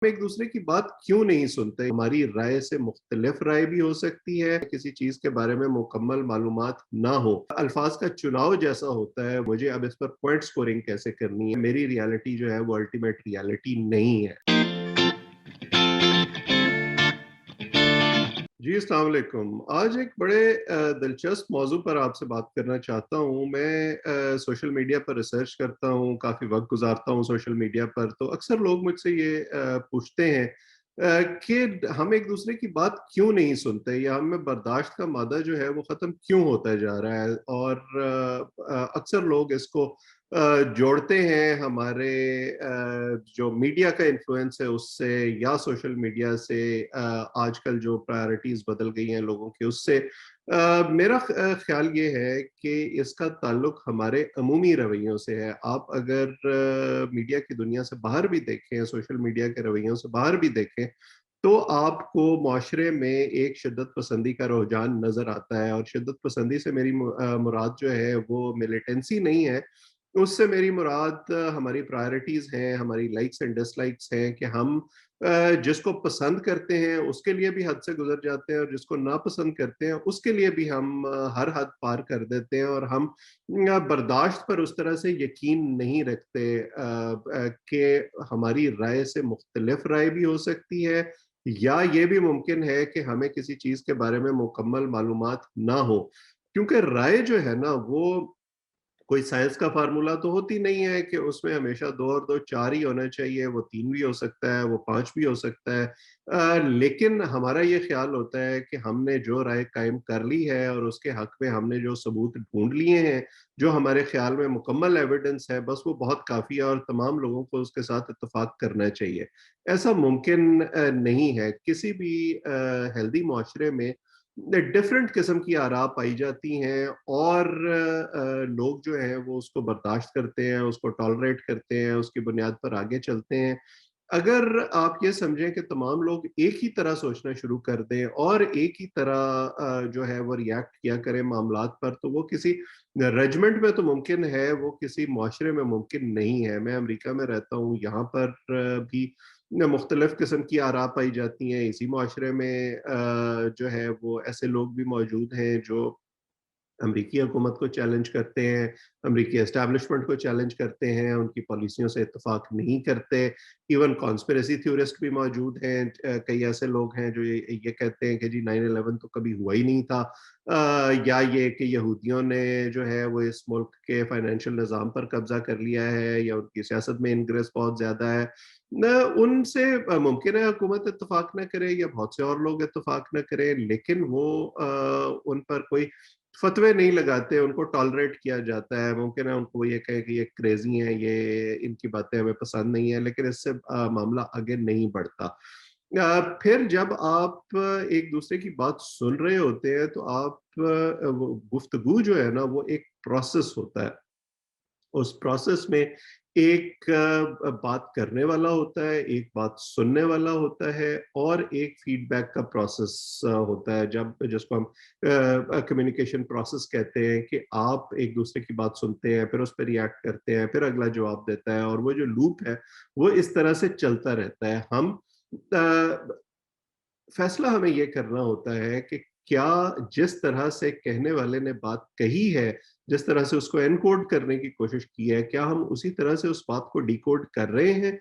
एक दूसरे की बात क्यों नहीं सुनते? हमारी राय से मुख्तलिफ राय भी हो सकती है, किसी चीज के बारे में मुकम्मल मालूमात ना हो। अल्फाज का चुनाव जैसा होता है, मुझे अब इस पर पॉइंट स्कोरिंग कैसे करनी है, मेरी रियलिटी जो है वो अल्टीमेट रियलिटी नहीं है। जी, अस्सलाम वालेकुम। आज एक बड़े दिलचस्प मौजू पर आपसे बात करना चाहता हूँ। मैं सोशल मीडिया पर रिसर्च करता हूँ, काफ़ी वक्त गुजारता हूँ सोशल मीडिया पर। तो अक्सर लोग मुझसे ये पूछते हैं कि हम एक दूसरे की बात क्यों नहीं सुनते, या हमें बर्दाश्त का मादा जो है वो ख़त्म क्यों होता जा रहा है। और अक्सर लोग इसको जोड़ते हैं हमारे जो मीडिया का इन्फ्लुएंस है उससे, या सोशल मीडिया से, आजकल जो प्रायोरिटीज बदल गई हैं लोगों की उससे। मेरा ख्याल ये है कि इसका ताल्लुक हमारे अमूमी रवैयों से है। आप अगर मीडिया की दुनिया से बाहर भी देखें, सोशल मीडिया के रवैयों से बाहर भी देखें, तो आपको माशरे में एक शिद्दत पसंदी का रुझान नजर आता है। और शिद्दत पसंदी से मेरी मुराद जो है वो मिलिटेंसी नहीं है, उससे मेरी मुराद हमारी प्रायोरिटीज हैं, हमारी लाइक्स एंड डिसलाइक्स हैं, कि हम जिसको पसंद करते हैं उसके लिए भी हद से गुजर जाते हैं, और जिसको नापसंद करते हैं उसके लिए भी हम हर हद पार कर देते हैं। और हम बर्दाश्त पर उस तरह से यकीन नहीं रखते कि हमारी राय से मुख्तलिफ राय भी हो सकती है, या ये भी मुमकिन है कि हमें किसी चीज के बारे में मुकम्मल मालूमात ना हो। क्योंकि राय जो है ना, वो कोई साइंस का फार्मूला तो होती नहीं है कि उसमें हमेशा 2 और 2 4 ही होना चाहिए। वो 3 भी हो सकता है, वो 5 भी हो सकता है। लेकिन हमारा ये ख्याल होता है कि हमने जो राय कायम कर ली है और उसके हक में हमने जो सबूत ढूंढ लिए हैं, जो हमारे ख्याल में मुकम्मल एविडेंस है, बस वो बहुत काफ़ी है, और तमाम लोगों को उसके साथ इत्तेफाक करना चाहिए। ऐसा मुमकिन नहीं है। किसी भी हेल्दी माशरे में डिफरेंट किस्म की आरा पाई जाती हैं, और लोग जो हैं वो उसको बर्दाश्त करते हैं, उसको टॉलरेट करते हैं, उसकी बुनियाद पर आगे चलते हैं। अगर आप ये समझें कि तमाम लोग एक ही तरह सोचना शुरू कर दें और एक ही तरह जो है वो रिएक्ट किया करें मामलात पर, तो वो किसी रेजिमेंट में तो मुमकिन है, वो किसी माशरे में मुमकिन नहीं है। मैं अमेरिका में रहता हूँ, यहाँ पर भी मुख्तलिफ किस्म की आरा पाई जाती हैं। इसी माशरे में जो है वो ऐसे लोग भी मौजूद हैं जो अमरीकी हुकूमत को चैलेंज करते हैं, अमरीकी एस्टैब्लिशमेंट को चैलेंज करते हैं, उनकी पॉलिसियों से इत्तेफाक नहीं करते। इवन कॉन्स्पिरेसी थ्योरिस्ट भी मौजूद हैं। कई ऐसे लोग हैं जो ये कहते हैं कि जी 9/11 तो कभी हुआ ही नहीं था, या ये कि यहूदियों ने जो है वो इस मुल्क के फाइनेंशियल निज़ाम पर कब्जा कर लिया है, या उनकी सियासत में इनग्रेस बहुत ज़्यादा है। न उनसे मुमकिन है हुकूमत इत्तेफाक न करे, या बहुत से और लोग इत्तेफाक न करें, लेकिन वो उन पर कोई फतवे नहीं लगाते, उनको टॉलरेट किया जाता है। मुमकिन है उनको ये कहे कि ये क्रेजी हैं, ये इनकी बातें हमें पसंद नहीं है, लेकिन इससे मामला आगे नहीं बढ़ता। फिर जब आप एक दूसरे की बात सुन रहे होते हैं, तो आप वो गुफ्तगू जो है ना, वो एक प्रोसेस होता है। उस प्रोसेस में एक बात करने वाला होता है, एक बात सुनने वाला होता है, और एक फीडबैक का प्रोसेस होता है, जब जिसको हम कम्युनिकेशन प्रोसेस कहते हैं, कि आप एक दूसरे की बात सुनते हैं, फिर उस पर रिएक्ट करते हैं, फिर अगला जवाब देता है, और वो जो लूप है वो इस तरह से चलता रहता है। हम फैसला हमें ये करना होता है कि क्या जिस तरह से कहने वाले ने बात कही है, जिस तरह से उसको एनकोड करने की कोशिश की है, क्या हम उसी तरह से उस बात को डिकोड कर रहे हैं।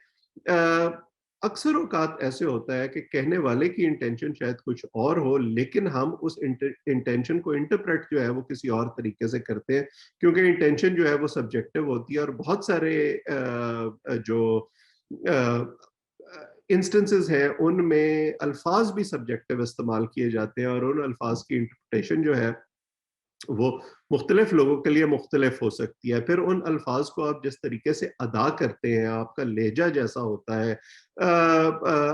अक्सर औकात ऐसे होता है कि कहने वाले की इंटेंशन शायद कुछ और हो, लेकिन हम उस इंटेंशन को इंटरप्रेट जो है वो किसी और तरीके से करते हैं, क्योंकि इंटेंशन जो है वो सब्जेक्टिव होती है। और बहुत सारे जो इंस्टेंसेस हैं उनमें अल्फाज भी सब्जेक्टिव इस्तेमाल किए जाते हैं, और उन अल्फाज की इंटरप्रिटेशन जो है वो मुख्तलिफ लोगों के लिए मुख्तलिफ हो सकती है। फिर उन अल्फाज को आप जिस तरीके से अदा करते हैं, आपका लहजा जैसा होता है,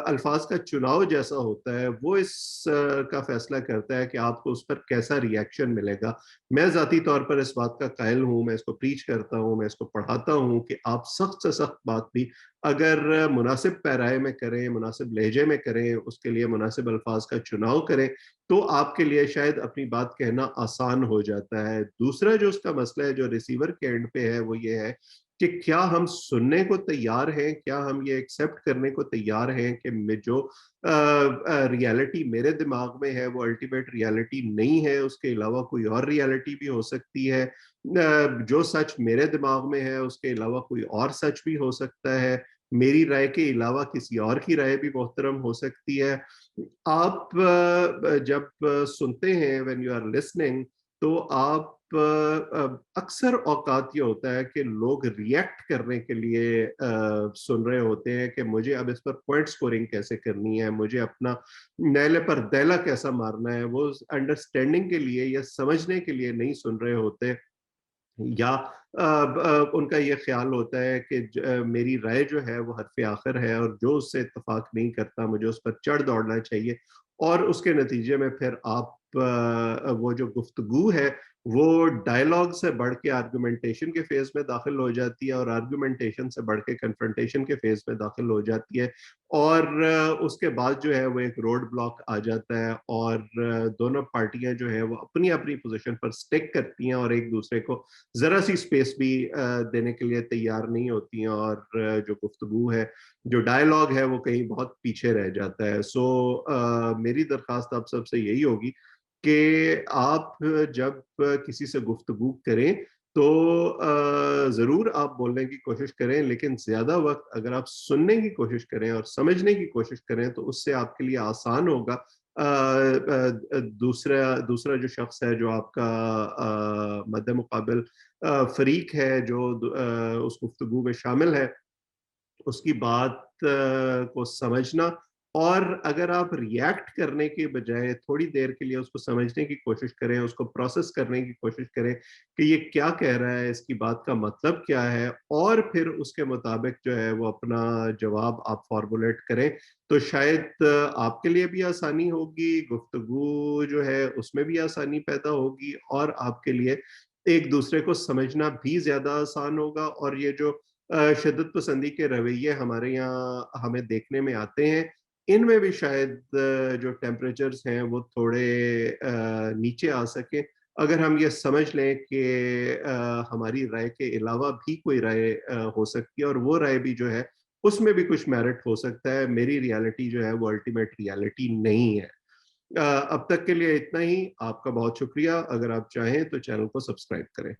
अल्फाज का चुनाव जैसा होता है, वो इस का फैसला करता है कि आपको उस पर कैसा रिएक्शन मिलेगा। मैं ज़ाती तौर पर इस बात का कायल हूँ, मैं इसको प्रीच करता हूँ, मैं इसको पढ़ाता हूँ, कि आप सख्त से सख्त बात भी अगर मुनासिब पैराए में करें, मुनासिब लहजे में करें, उसके लिए मुनासिब अल्फाज का चुनाव करें, तो आपके लिए शायद अपनी बात कहना आसान हो जाता है। दूसरा जो उसका मसला है, जो रिसीवर के एंड पे है, वो ये है کہ کیا ہم سننے کو تیار ہیں، کیا ہم یہ ایکسیپٹ کرنے کو تیار ہیں کہ میں جو ریالٹی میرے دماغ میں ہے وہ الٹیمیٹ ریالٹی نہیں ہے، اس کے علاوہ کوئی اور ریالٹی بھی ہو سکتی ہے، جو سچ میرے دماغ میں ہے اس کے علاوہ کوئی اور سچ بھی ہو سکتا ہے، میری رائے کے علاوہ کسی اور کی رائے بھی محترم ہو سکتی ہے۔ آپ جب سنتے ہیں when you are listening تو آپ اکثر اوقات یہ ہوتا ہے کہ لوگ ریئیکٹ کرنے کے لیے سن رہے ہوتے ہیں کہ مجھے اب اس پر پوائنٹ سکورنگ کیسے کرنی ہے، مجھے اپنا نیلے پر دیلا کیسا مارنا ہے، وہ انڈرسٹینڈنگ کے لیے یا سمجھنے کے لیے نہیں سن رہے ہوتے، یا ان کا یہ خیال ہوتا ہے کہ میری رائے جو ہے وہ حرف آخر ہے اور جو اس سے اتفاق نہیں کرتا مجھے اس پر چڑھ دوڑنا چاہیے، اور اس کے نتیجے میں پھر آپ وہ جو گفتگو ہے وہ ڈائلاگ سے بڑھ کے آرگومنٹیشن کے فیز میں داخل ہو جاتی ہے، اور آرگومنٹیشن سے بڑھ کے کنفرنٹیشن کے فیز میں داخل ہو جاتی ہے، اور اس کے بعد جو ہے وہ ایک روڈ بلاک آ جاتا ہے، اور دونوں پارٹیاں جو ہے وہ اپنی اپنی پوزیشن پر سٹک کرتی ہیں اور ایک دوسرے کو ذرا سی سپیس بھی دینے کے لیے تیار نہیں ہوتی ہیں، اور جو گفتگو ہے، جو ڈائلاگ ہے وہ کہیں بہت پیچھے رہ جاتا ہے۔ سو میری درخواست آپ سب سے یہی ہوگی کہ آپ جب کسی سے گفتگو کریں تو ضرور آپ بولنے کی کوشش کریں، لیکن زیادہ وقت اگر آپ سننے کی کوشش کریں اور سمجھنے کی کوشش کریں تو اس سے آپ کے لیے آسان ہوگا دوسرا جو شخص ہے، جو آپ کا مد مقابل فریق ہے، جو اس گفتگو میں شامل ہے، اس کی بات کو سمجھنا، اور اگر آپ ریئیکٹ کرنے کے بجائے تھوڑی دیر کے لیے اس کو سمجھنے کی کوشش کریں، اس کو پروسیس کرنے کی کوشش کریں کہ یہ کیا کہہ رہا ہے، اس کی بات کا مطلب کیا ہے، اور پھر اس کے مطابق جو ہے وہ اپنا جواب آپ فارمولیٹ کریں، تو شاید آپ کے لیے بھی آسانی ہوگی، گفتگو جو ہے اس میں بھی آسانی پیدا ہوگی، اور آپ کے لیے ایک دوسرے کو سمجھنا بھی زیادہ آسان ہوگا، اور یہ جو شدت پسندی کے رویے ہمارے یہاں ہمیں دیکھنے میں آتے ہیں، ان میں بھی شاید جو ٹیمپریچرز ہیں وہ تھوڑے نیچے آ سکیں اگر ہم یہ سمجھ لیں کہ ہماری رائے کے علاوہ بھی کوئی رائے ہو سکتی ہے، اور وہ رائے بھی جو ہے اس میں بھی کچھ میرٹ ہو سکتا ہے، میری ریالٹی جو ہے وہ الٹیمیٹ ریالٹی نہیں ہے۔ اب تک کے لیے اتنا ہی، آپ کا بہت شکریہ، اگر آپ چاہیں تو چینل کو سبسکرائب کریں۔